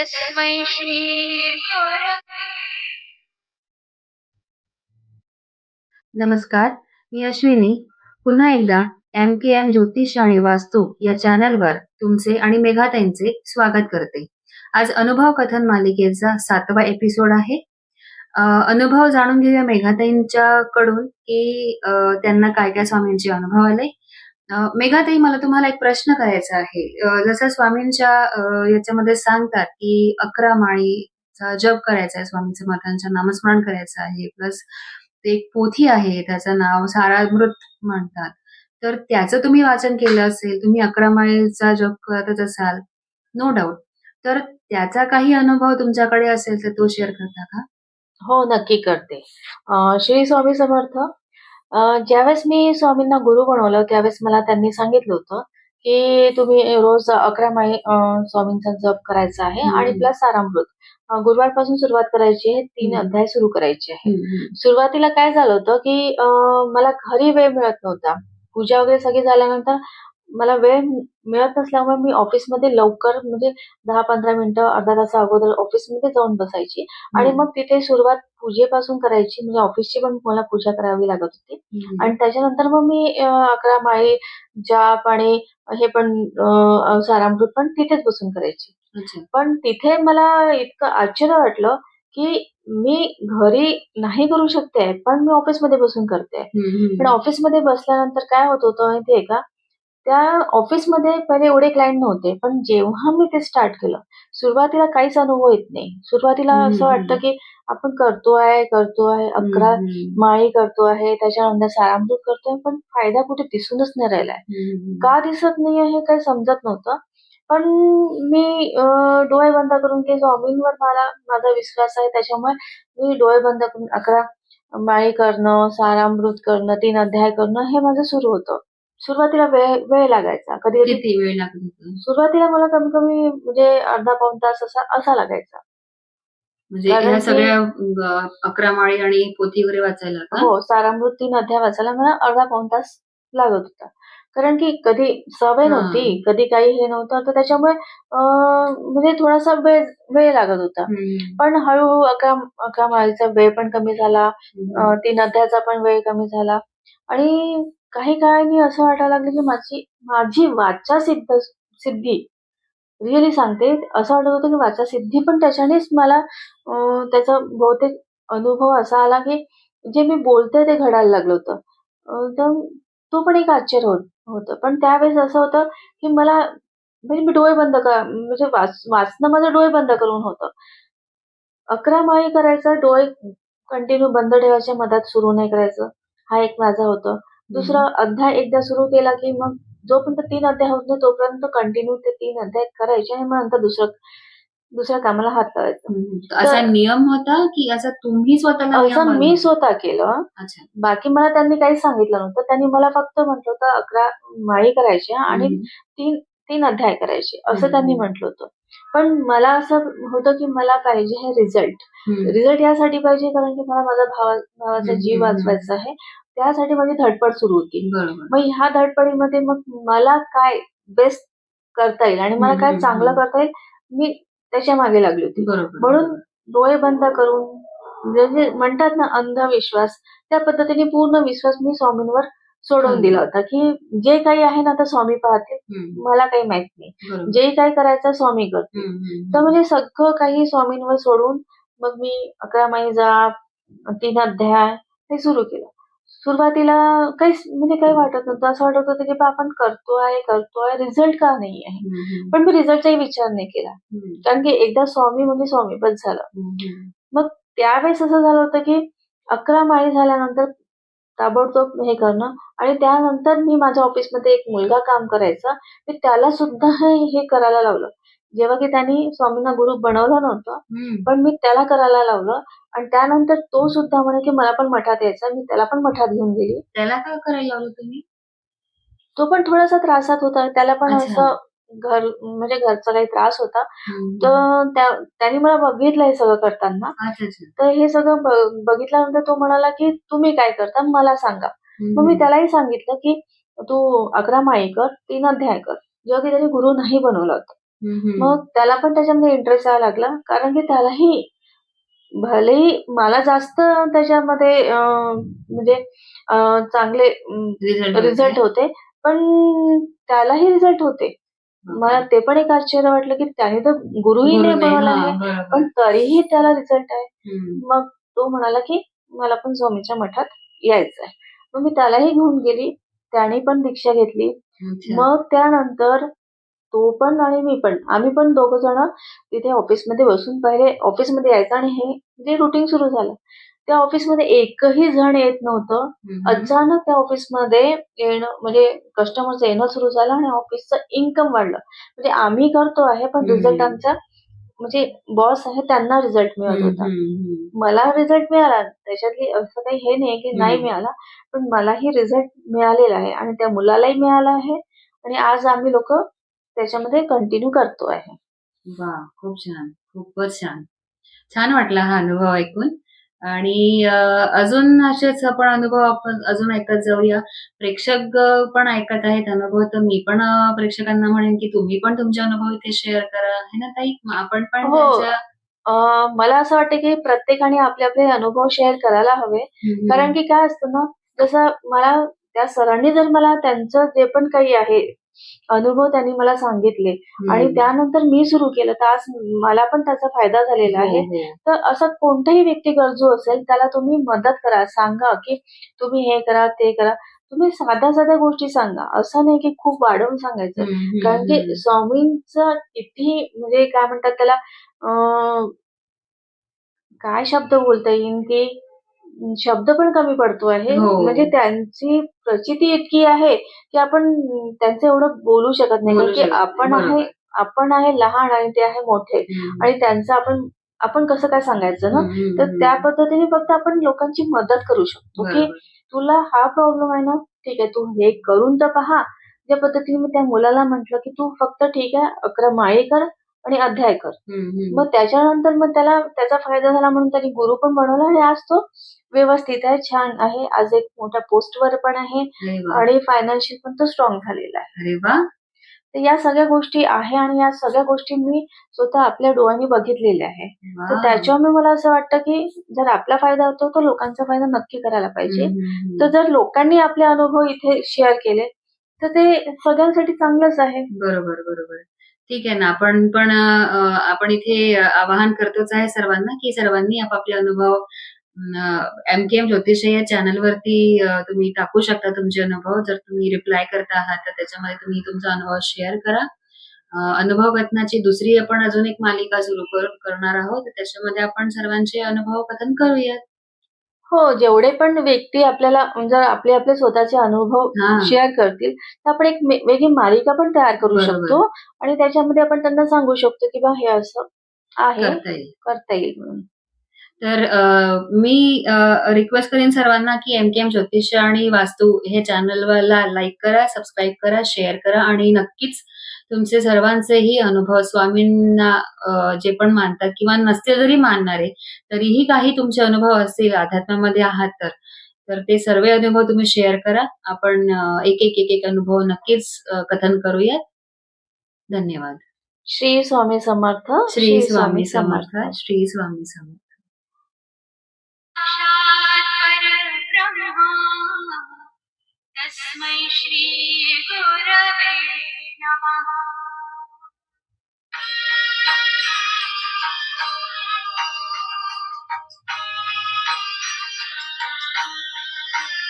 तस्मै श्री गुरवे नमस्कार, मी अश्विनी. पुन्हा एकदा एम ज्योतिष आणि वास्तू या चॅनलवर तुमचे आणि मेघाताईंचे स्वागत करते. आज अनुभव कथन मालिकेचा 7वा एपिसोड आहे. अनुभव जाणून घेऊया मेघाताईंच्याकडून की त्यांना काय काय स्वामींचे अनुभव आले. मेघाताई, मला तुम्हाला एक प्रश्न करायचा आहे. जसं स्वामींच्या याच्यामध्ये सांगतात की 11 माळीचा जप करायचा आहे, स्वामींचं मंत्रांचं नामस्मरण करायचं आहे. प्लस ते एक पोथी आहे, त्याचं नाव सारामृत म्हणतात. तर त्याचं तुम्ही वाचन केलं असेल, तुम्ही 11 माळेचा जप करतच असाल, नो डाऊट. तर त्याचा काही अनुभव तुमच्याकडे असेल तर तो शेअर करता का? हो, नक्की करते. श्री स्वामी समर्थ. ज्यावेळेस मी स्वामींना गुरु बनवलं, त्यावेळेस मला त्यांनी सांगितलं होतं, की तुम्ही रोज 11 माळी स्वामींचा जप करायचा आहे आणि प्लस सारामृत. गुरुवारपासून सुरुवात करायची आहे. 3 अध्याय सुरू करायचे आहे. सुरुवातीला काय झालं होतं, की मला घरी वेळ मिळत नव्हता. पूजा वगैरे सगळी झाल्यानंतर मला वेळ मिळत नसल्यामुळे मी ऑफिसमध्ये लवकर म्हणजे 10-15 मिनिटं, अर्धा तास अगोदर ऑफिसमध्ये जाऊन बसायची आणि मग तिथे सुरुवात पूजेपासून करायची. म्हणजे ऑफिसची पण मला पूजा करावी लागत होती आणि त्याच्यानंतर मग मी 11 माळी जाप आणि हे पण सारामृत पण तिथेच बसून करायची. पण तिथे मला इतकं आश्चर्य वाटलं, की मी घरी नाही करू शकते, पण मी ऑफिसमध्ये बसून करते. पण ऑफिसमध्ये बसल्यानंतर काय होत होतं माहितीये का? त्या ऑफिसमध्ये पहिले एवढे क्लायंट नव्हते. पण जेव्हा मी ते स्टार्ट केलं, सुरुवातीला काहीच अनुभव येत नाही. सुरुवातीला असं वाटतं, की आपण करतोय, 11 माळी करतो आहे, त्याच्यानंतर सारामृत करतोय, पण फायदा कुठे दिसूनच नाही राहिलाय. का दिसत नाहीये हे काही समजत नव्हतं. पण मी डोळे बंद करून की स्वामींवर मला माझा विश्वास आहे, त्याच्यामुळे मी डोळे बंद करून 11 माळी करणं, सारामृत करणं, 3 अध्याय करणं हे माझं सुरू होतं. सुरुवातीला वेळ वेळ लागायचा. कधी-कधी किती वेळ लागत होता? सुरुवातीला मला कमी कमी म्हणजे अर्धा पाऊण तास असा लागायचा. म्हणजे कारण ह्या की सगळ्या 11 माळी आणि पोथी वगैरे वाचायला का? हो, सारामृत 3 अध्याय वाचायला मला अर्धा पाऊण तास लागत होता. कारण की कधी सवय नव्हती, कधी काही हे नव्हतं, तर त्याच्यामुळे म्हणजे थोडासा वेळ वेळ लागत होता. पण हळू-हळू 11 माळीचा वेळ पण कमी झाला, 3 अध्यायाचा पण वेळ कमी झाला आणि काही काळाने असं वाटायला लागलं की माझी माझी वाचा सिद्धी रिअली सांगते, असं वाटत होतं की वाचा सिद्धी पण त्याच्यानेच मला त्याचा बहुतेक अनुभव असा आला की जे मी बोलते ते घडायला लागलं होतं. तर तो पण एक आश्चर्य होतं. पण त्यावेळेस असं होतं की मला म्हणजे मी डोळे बंद म्हणजे वाचणं माझं डोळे बंद करून होतं. 11 माळी करायचा, डोळे कंटिन्यू बंद ठेवायचे, मधात सुरू नाही करायचं. हा एक माझा होतं. दुसरा अध्याय एकदा सुरू केला की मग जोपर्यंत 3 अध्याय होत नाही तोपर्यंत कंटिन्यू ते 3 अध्याय करायचे आणि मग नंतर दुसऱ्या कामाला हात लावायचा. असा नियम होता की असं तुम्ही स्वतःला नियम असं मी बनवला? स्वतः केलं. अच्छा. बाकी मला त्यांनी काहीच सांगितलं नव्हतं. त्यांनी मला फक्त म्हटलं होतं 11 माळी करायच्या आणि 3 अध्याय करायचे असं त्यांनी म्हटलं होतं. पण मला असं होतं की मला पाहिजे हे रिझल्ट. रिझल्ट यासाठी पाहिजे कारण की मला माझा भावाचा जीव वाचवायचा आहे. त्यासाठी माझी धडपड सुरू होती. मग ह्या धडपडीमध्ये मग मला काय बेस्ट करता येईल आणि मला काय चांगलं करता येईल, मी त्याच्या मागे लागली होती. म्हणून डोळे बंद करून म्हणजे म्हणतात ना अंधविश्वास, त्या पद्धतीने पूर्ण विश्वास मी स्वामींवर सोडून दिला होता, की जे काही आहे ना, आता स्वामी पाहतील. मला काही माहित नाही. जे काही करायचं स्वामी करतील. तर म्हणजे सगळं काही स्वामींवर सोडून मग मी 11 माळी जाप, 3 अध्याय हे सुरू केलं. सुरुवातीला काहीच म्हणजे काही वाटत नव्हतं. असं वाटत होतं, की आपण करतोय, रिझल्ट का नाही आहे? पण मी रिझल्टचाही विचार नाही केला. कारण की एकदा स्वामी म्हणजे स्वामी बस झालं. मग त्यावेळेस असं झालं होतं, की 11 माळी झाल्यानंतर ताबडतोब हे करणं आणि त्यानंतर मी माझ्या ऑफिसमध्ये एक मुलगा काम करायचा, मी त्याला सुद्धा हे करायला लावलं. जेव्हा की त्यांनी स्वामींना गुरु बनवलं नव्हतं, पण मी त्याला करायला लावलं आणि त्यानंतर तो सुद्धा म्हणे, की मला पण मठात यायचं. मी त्याला पण मठात घेऊन गेली. त्याला काय करायला लावलं तुम्ही? तो पण थोडासा त्रासात होता. त्याला पण असं म्हणजे घरचा काही त्रास होता. तर त्याने मला बघितलं हे सगळं करताना. तर हे सगळं बघितल्यानंतर तो म्हणाला, की "तुम्ही काय करता मला सांगा." मग मी त्यालाही सांगितलं, की "तू 11 माळी कर, 3 अध्याय कर." जेव्हा की त्याने गुरु नाही बनवला होता. मग त्याला पण त्याच्यामध्ये इंटरेस्ट यायला लागला, कारण की त्यालाही भलेही मला जास्त त्याच्यामध्ये म्हणजे चांगले रिझल्ट होते, पण त्यालाही रिझल्ट होते. मला ते पण एक आश्चर्य वाटलं, की त्याने तर गुरुही नाही बनवला आहे, पण तरीही त्याला रिझल्ट आहे. मग तो म्हणाला, की मला पण स्वामीच्या मठात यायचं आहे. मग मी त्यालाही घेऊन गेली. त्याने पण दीक्षा घेतली. मग त्यानंतर तो पण आणि मी पण, आम्ही पण दोघं जण तिथे ऑफिसमध्ये बसून पहिले ऑफिसमध्ये यायचं आणि हे जे रुटीन सुरू झालं. त्या ऑफिसमध्ये एकही जण येत नव्हतं. अचानक त्या ऑफिसमध्ये येणं म्हणजे कस्टमरचं येणं सुरू झालं आणि ऑफिसचं इन्कम वाढलं. म्हणजे आम्ही करतो आहे, पण रिझल्ट आमचा म्हणजे बॉस आहे त्यांना रिझल्ट मिळत होता. मला रिझल्ट मिळाला. त्याच्यातली असं काही हे नाही की नाही मिळाला. पण मलाही रिझल्ट मिळालेला आहे आणि त्या मुलालाही मिळाला आहे आणि आज आम्ही लोकं त्याच्यामध्ये कंटिन्यू करतो आहे. वाह! खूप छान. खूपच छान. छान वाटला हा अनुभव ऐकून. आणि अजून असेच आपण अनुभव आपण अजून ऐकत जाऊया. प्रेक्षक पण ऐकत आहेत अनुभव, तर मी पण प्रेक्षकांना म्हणेन की तुम्ही पण तुमचे अनुभव इथे शेअर करा. है ना ताई? मग आपण पण हो. त्यांच्या मला असं वाटतं की प्रत्येकाने आपले आपले अनुभव शेअर करायला हवे. कारण की काय असतं ना, जसं मला त्या सरांनी जर मला त्यांचं जे पण काही आहे, अनुभव त्यांनी मला सांगितले आणि त्यानंतर मी सुरू केलं, तर आज मला पण त्याचा फायदा झालेला हो, आहे. हो. तर असा कोणताही व्यक्ती गरजू असेल, त्याला तुम्ही मदत करा. सांगा की तुम्ही हे करा, ते करा. तुम्ही साध्या-साध्या गोष्टी सांगा. असं नाही की खूप वाढवून सांगायचं. कारण की स्वामींचं कितीही म्हणजे काय म्हणतात त्याला काय शब्द बोलता येईल, की शब्द पण कमी पडतो आहे. हो. म्हणजे त्यांची प्रचिती इतकी आहे, की आपण त्यांचं एवढं बोलू शकत नाही. कारण की आपण आहे लहान आणि ते आहे मोठे आणि त्यांचं आपण कसं काय सांगायचं ना? तर त्या पद्धतीने फक्त आपण लोकांची मदत करू शकतो, की तुला हा प्रॉब्लेम आहे ना, ठीक आहे, तू हे करून तर पहा. ज्या पद्धतीने मी त्या मुलाला म्हटलं, की तू फक्त ठीक आहे 11 माळी कर आणि अध्याय कर. मग त्याच्यानंतर मग त्याला त्याचा फायदा झाला म्हणून त्याने गुरु पण बनवला आणि आज तो व्यवस्थित आहे, छान आहे. आज एक मोठ्या पोस्टवर पण आहे आणि फायनान्शियल पण तो स्ट्रॉंग झालेला आहे. अरे वाह! तर या सगळ्या गोष्टी आहे आणि या सगळ्या गोष्टी मी स्वतः आपल्या डोळ्यांनी बघितलेल्या आहे. तर त्याच्यामुळे मला असं वाटतं, की जर आपला फायदा होतो, तर लोकांचा फायदा नक्की करायला पाहिजे. तर जर लोकांनी आपले अनुभव इथे शेअर केले, तर ते सगळ्यांसाठी चांगलंच आहे. बरोबर. ठीक आहे ना. आपण पण आपण इथे आवाहन करतोच आहे सर्वांना, की सर्वांनी आपापले अनुभव एम-के-एम ज्योतिषी या चॅनलवरती तुम्ही टाकू शकता तुमचे अनुभव. जर तुम्ही रिप्लाय करत आहात, तर त्याच्यामध्ये तुम्ही तुमचा अनुभव शेअर करा. अनुभव कथनाची दुसरी आपण अजून एक मालिका सुरू करणार आहोत. तर त्याच्यामध्ये आपण सर्वांचे अनुभव कथन करूयात. हो, जेवढे पण व्यक्ती आपल्याला जर आपले आपले स्वतःचे अनुभव शेअर करतील, तर आपण एक वेगळी मालिका पण तयार करू शकतो आणि त्याच्यामध्ये आपण त्यांना सांगू शकतो, की बा हे असं आहे, करता येईल म्हणून. तर मी रिक्वेस्ट करेन सर्वांना, की एम-के-एम ज्योतिष आणि वास्तू हे चॅनलला लाईक करा, सबस्क्राईब करा, शेअर करा आणि नक्कीच तुमचे सर्वांचेही अनुभव स्वामींना जे पण मानतात किंवा नसते जरी मानणारे, तरीही काही तुमचे अनुभव असतील अध्यात्मामध्ये आहात तर ते सर्व अनुभव तुम्ही शेअर करा. आपण एक अनुभव नक्कीच कथन करूयात. धन्यवाद. श्री स्वामी समर्थ. श्री स्वामी समर्थ. श्री स्वामी समर्थ. साक्षात् परब्रह्म तस्मै श्री गुरवे नमः.